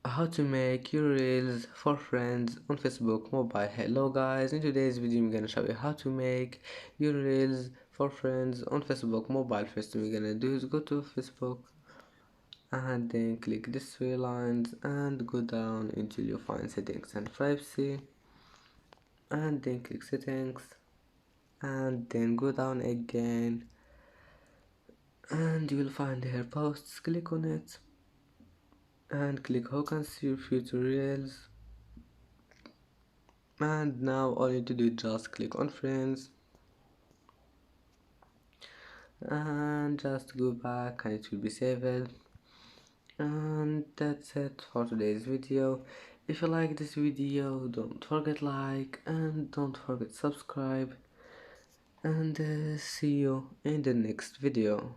How to make your reels for friends on Facebook mobile. Hello guys, in today's video I'm gonna show you how to make your reels for friends on Facebook mobile. First thing we're gonna do is go to Facebook and then click these three lines and go down until you find settings and privacy, and then click settings and then go down again and you will find here posts. Click on it and click who can see your future reels, and now all you need to do is just click on friends and just go back and it will be saved. And that's it for today's video. If you like this video, don't forget like and don't forget subscribe, and see you in the next video.